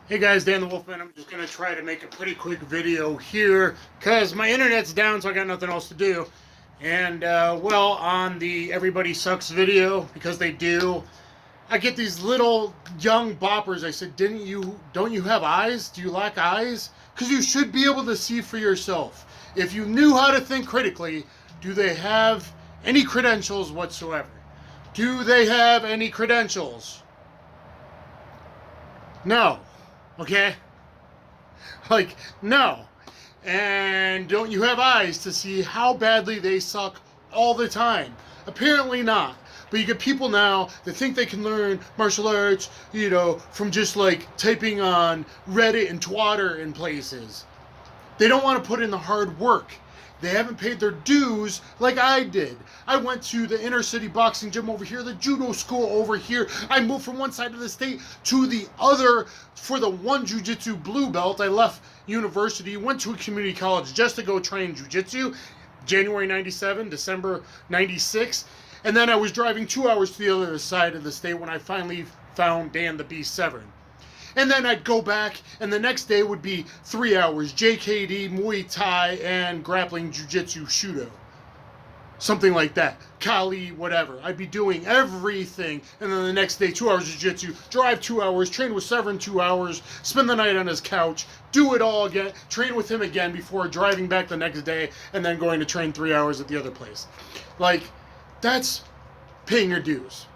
Hey guys, Dan the Wolfman. I'm just going to try to make a pretty quick video here because my internet's down, so I got nothing else to do. And, well, on the Everybody Sucks video, because they do, I get these little young boppers. I said, don't you have eyes? Do you lack eyes? Because you should be able to see for yourself. If you knew how to think critically, do they have any credentials whatsoever? Do they have any credentials? No. Okay? Like, no. And don't you have eyes to see how badly they suck all the time? Apparently not. But you get people now that think they can learn martial arts, you know, from just like typing on Reddit and Twitter in places. They don't want to put in the hard work. They haven't paid their dues like I did. I went to the inner city boxing gym over here, the judo school over here. I moved from one side of the state to the other for the one jiu-jitsu blue belt. I left university, went to a community college just to go train jiu-jitsu. January 97, December 96. And then I was driving 2 hours to the other side of the state when I finally found Dan the Beast Severn. And then I'd go back, and the next day would be 3 hours, JKD, Muay Thai, and grappling jiu-jitsu Shudo. Something like that. Kali, whatever. I'd be doing everything, and then the next day, 2 hours of jiu-jitsu, drive 2 hours, train with Severn 2 hours, spend the night on his couch, do it all again, train with him again before driving back the next day, and then going to train 3 hours at the other place. Like, that's paying your dues.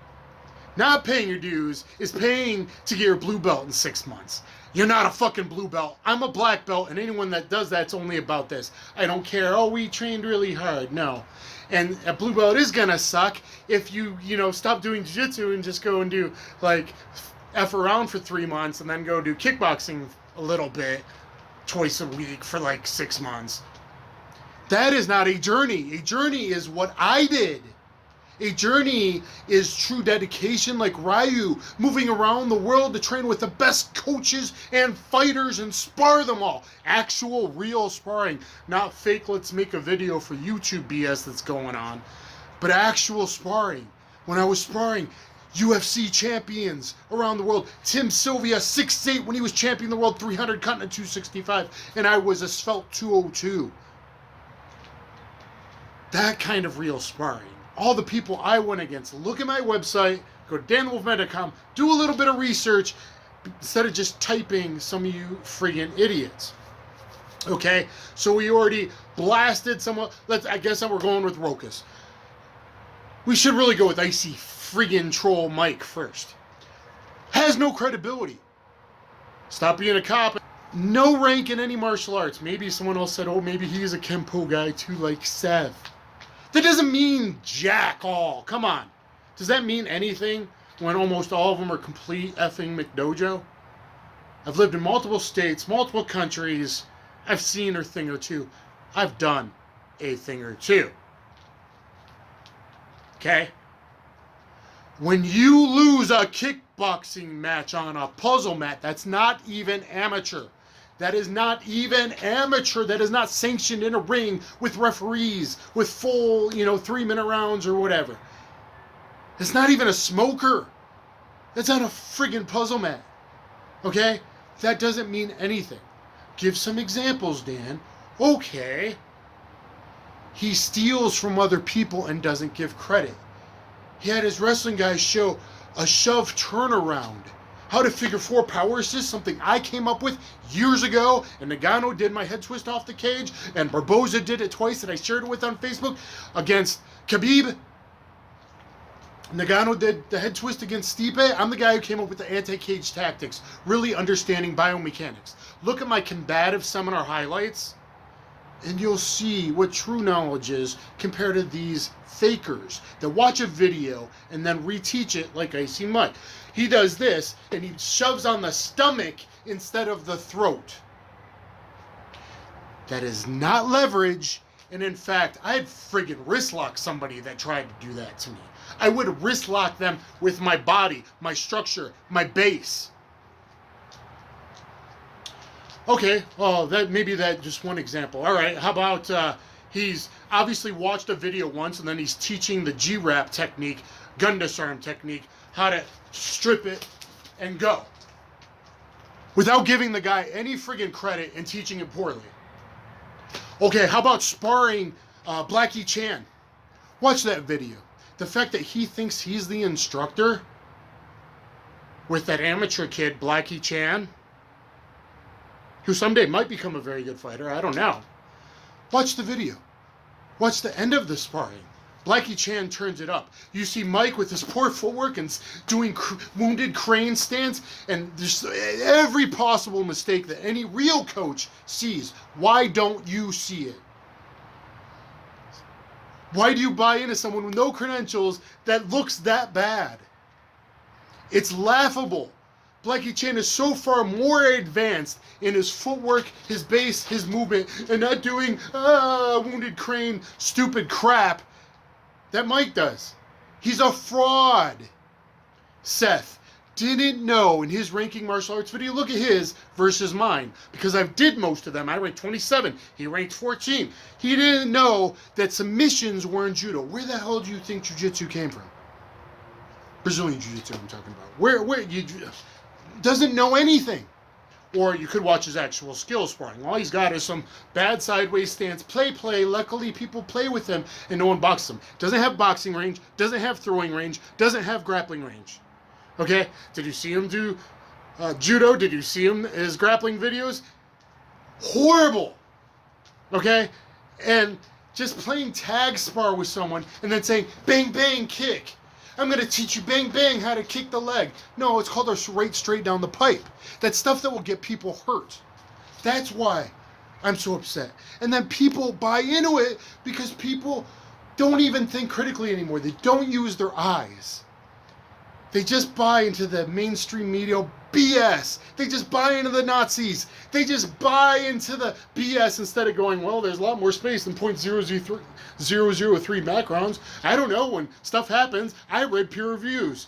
Not paying your dues is paying to get your blue belt in 6 months. You're not a fucking blue belt. I'm a black belt, and anyone that does that's only about this. I don't care. Oh, we trained really hard. No. And a blue belt is gonna suck if you stop doing jiu-jitsu and just go and do, like, F around for 3 months and then go do kickboxing a little bit twice a week for, like, 6 months. That is not a journey. A journey is what I did. A journey is true dedication, like Ryu, moving around the world to train with the best coaches and fighters and spar them all. Actual, real sparring, not fake, let's make a video for YouTube BS that's going on, but actual sparring. When I was sparring UFC champions around the world, Tim Sylvia, 6'8", when he was champion of the world, 300 cutting at 265, and I was a svelte 202. That kind of real sparring. All the people I went against. Look at my website, go to DanTheWolfman.com, do a little bit of research instead of just typing some of you friggin' idiots. Okay, so we already blasted someone. I guess we're going with Rokas. We should really go with Icy friggin' Troll Mike first. Has no credibility. Stop being a cop. No rank in any martial arts. Maybe someone else said, oh, maybe he's a Kempo guy too, like Seth. That doesn't mean jack all. Come on. Does that mean anything when almost all of them are complete effing McDojo? I've lived in multiple states, multiple countries. I've seen a thing or two. I've done a thing or two. Okay? When you lose a kickboxing match on a puzzle mat, that's not even amateur. That is not even amateur. That is not sanctioned in a ring with referees, with full, 3-minute rounds or whatever. It's not even a smoker. That's on a friggin' puzzle mat. Okay? That doesn't mean anything. Give some examples, Dan. Okay. He steals from other people and doesn't give credit. He had his wrestling guys show a shove turnaround. How to figure 4 power assist, something I came up with years ago, and Nagano did my head twist off the cage, and Barboza did it twice, and I shared it with on Facebook against Khabib. Nagano did the head twist against Stipe. I'm the guy who came up with the anti-cage tactics, really understanding biomechanics. Look at my combative seminar highlights, and you'll see what true knowledge is compared to these fakers that watch a video and then reteach it like Icy Butt. He does this, and he shoves on the stomach instead of the throat. That is not leverage, and in fact, I'd friggin' wrist lock somebody that tried to do that to me. I would wrist lock them with my body, my structure, my base. Okay, well, maybe that just one example. All right, how about he's obviously watched a video once, and then he's teaching the G-Wrap technique, gun disarm technique, how to strip it and go. without giving the guy any friggin' credit and teaching it poorly. Okay, how about sparring Blackie Chan? Watch that video. The fact that he thinks he's the instructor with that amateur kid, Blackie Chan, who someday might become a very good fighter, I don't know. Watch the video. Watch the end of the sparring. Blackie Chan turns it up. You see Mike with his poor footwork and doing wounded crane stance and just every possible mistake that any real coach sees. Why don't you see it? Why do you buy into someone with no credentials that looks that bad? It's laughable. Blackie Chan is so far more advanced in his footwork, his base, his movement, and not doing wounded crane stupid crap that Mike does. He's a fraud. Seth didn't know in his ranking martial arts video, look at his versus mine, because I did most of them. I ranked 27, he ranked 14. He didn't know that submissions were in judo. Where the hell do you think jiu-jitsu came from? Brazilian jiu-jitsu I'm talking about. Where you doesn't know anything. Or you could watch his actual skill sparring. All he's got is some bad sideways stance, play. Luckily, people play with him and no one boxes him. Doesn't have boxing range, doesn't have throwing range, doesn't have grappling range. Okay? Did you see him do judo? Did you see him his grappling videos? Horrible. Okay? And just playing tag spar with someone and then saying, bang, bang, kick. I'm going to teach you bang, bang how to kick the leg. No, it's called a right straight down the pipe. That's stuff that will get people hurt. That's why I'm so upset. And then people buy into it because people don't even think critically anymore. They don't use their eyes. They just buy into the mainstream media BS. They just buy into the Nazis. They just buy into the BS instead of going, well, there's a lot more space than .003 macrons. I don't know. When stuff happens, I read peer reviews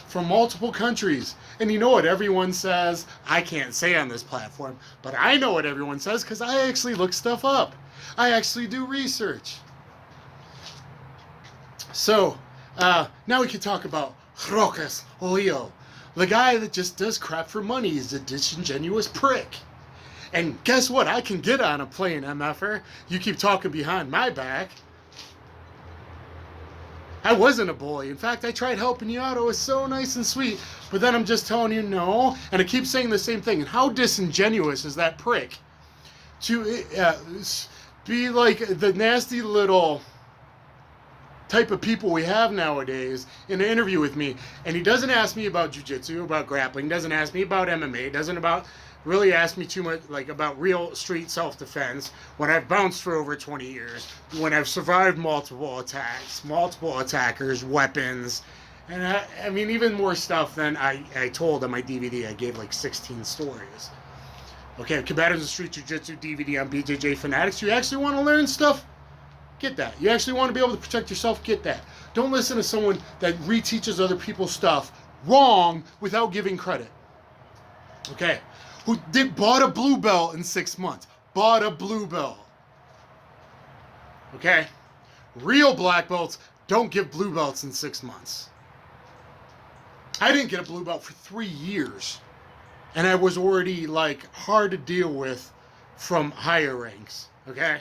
from multiple countries. And you know what everyone says? I can't say on this platform, but I know what everyone says because I actually look stuff up. I actually do research. So, now we can talk about Rokas Leo. The guy that just does crap for money is a disingenuous prick. And guess what? I can get on a plane, MFer. You keep talking behind my back. I wasn't a bully. In fact, I tried helping you out. It was so nice and sweet. But then I'm just telling you no. And I keep saying the same thing. And how disingenuous is that prick? To be like the nasty little type of people we have nowadays in an interview with me, and he doesn't ask me about jiu-jitsu, about grappling, doesn't ask me about MMA, doesn't really ask me too much like about real street self-defense when I've bounced for over 20 years, when I've survived multiple attacks, multiple attackers, weapons, and I mean even more stuff than I told on my DVD. I gave like 16 stories. Okay, Combatives of Street Jiu-Jitsu DVD on BJJ Fanatics. You actually want to learn stuff? Get that. You actually want to be able to protect yourself? Get that. Don't listen to someone that reteaches other people's stuff wrong without giving credit. Okay. Who bought a blue belt in 6 months. Bought a blue belt. Okay. Real black belts don't give blue belts in 6 months. I didn't get a blue belt for 3 years. And I was already like hard to deal with from higher ranks. Okay.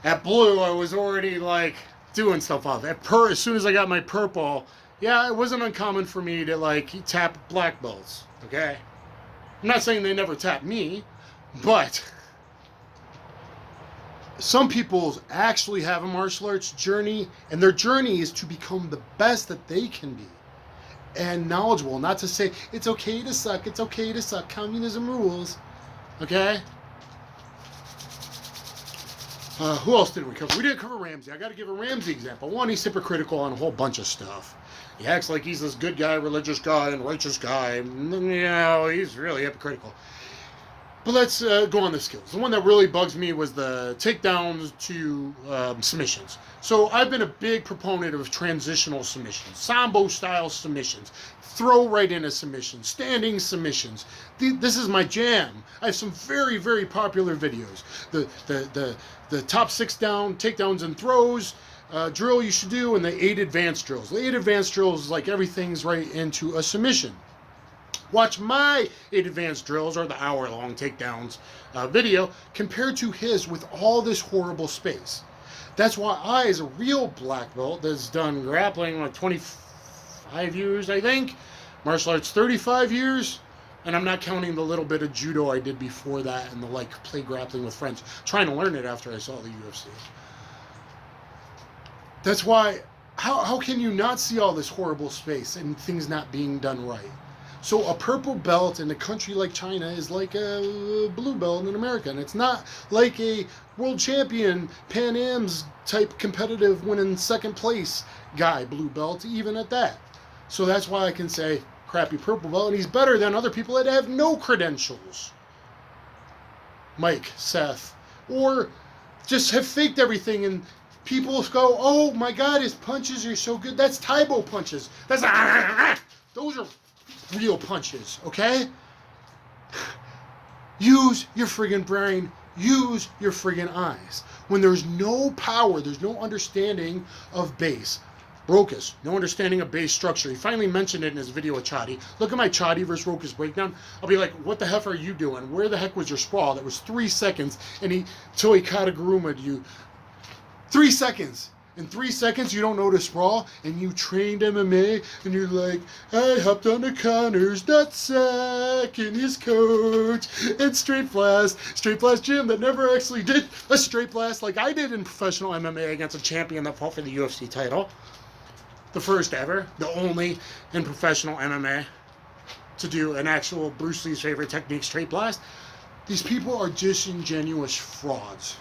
At blue, I was already, like, doing stuff off. As soon as I got my purple, yeah, it wasn't uncommon for me to, like, tap black belts, okay? I'm not saying they never tap me, but some people actually have a martial arts journey, and their journey is to become the best that they can be. And knowledgeable, not to say, it's okay to suck, communism rules, okay? Who else did we cover? We didn't cover Ramsey. I got to give a Ramsey example. One, he's hypocritical on a whole bunch of stuff. He acts like he's this good guy, religious guy, and righteous guy. You know, he's really hypocritical. But let's go on the skills. The one that really bugs me was the takedowns to submissions. So I've been a big proponent of transitional submissions, Sambo-style submissions, throw right into submissions, standing submissions. This is my jam. I have some very, very popular videos. The top 6 down, takedowns and throws drill you should do, and the 8 advanced drills. The 8 advanced drills is like everything's right into a submission. Watch my 8 advanced drills or the hour-long takedowns video compared to his with all this horrible space. That's why I, as a real black belt that's done grappling like 25 years, I think, martial arts 35 years, and I'm not counting the little bit of judo I did before that and the play grappling with friends, trying to learn it after I saw the UFC. That's why, how can you not see all this horrible space and things not being done right? So a purple belt in a country like China is like a blue belt in America. And it's not like a world champion, Pan Am's type competitive winning second place guy, blue belt, even at that. So that's why I can say crappy purple belt, and he's better than other people that have no credentials. Mike, Seth, or just have faked everything and people go, oh my God, his punches are so good. That's Taibo punches. Those are real punches, okay? Use your friggin' brain. Use your friggin' eyes. When there's no power, there's no understanding of base. Rokas, no understanding of base structure. He finally mentioned it in his video with Chadi. Look at my Chadi versus Rokas breakdown. I'll be like, what the heck are you doing? Where the heck was your sprawl? That was 3 seconds, and he Kataguruma'd you. 3 seconds. In 3 seconds, you don't know to sprawl, and you trained MMA, and you're like, I hopped onto Conor's nutsack in his coach, and straight blast gym that never actually did a straight blast like I did in professional MMA against a champion that fought for the UFC title. The first ever, the only in professional MMA to do an actual Bruce Lee's favorite technique, straight blast. These people are disingenuous frauds.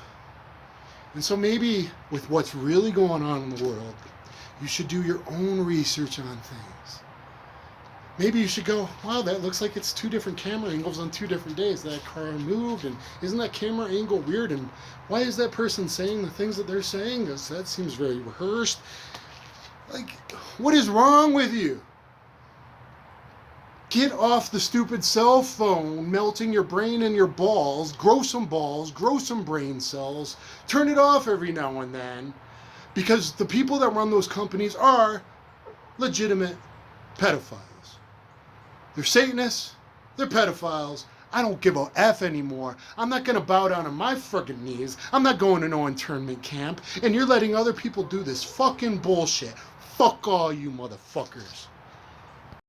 And so maybe with what's really going on in the world, you should do your own research on things. Maybe you should go, wow, that looks like it's 2 different camera angles on 2 different days. That car moved, and isn't that camera angle weird? And why is that person saying the things that they're saying? That seems very rehearsed. Like, what is wrong with you? Get off the stupid cell phone, melting your brain and your balls, grow some brain cells, turn it off every now and then, because the people that run those companies are legitimate pedophiles. They're Satanists, they're pedophiles. I don't give a F anymore. I'm not going to bow down on my friggin' knees. I'm not going to no internment camp, and you're letting other people do this fucking bullshit. Fuck all you motherfuckers.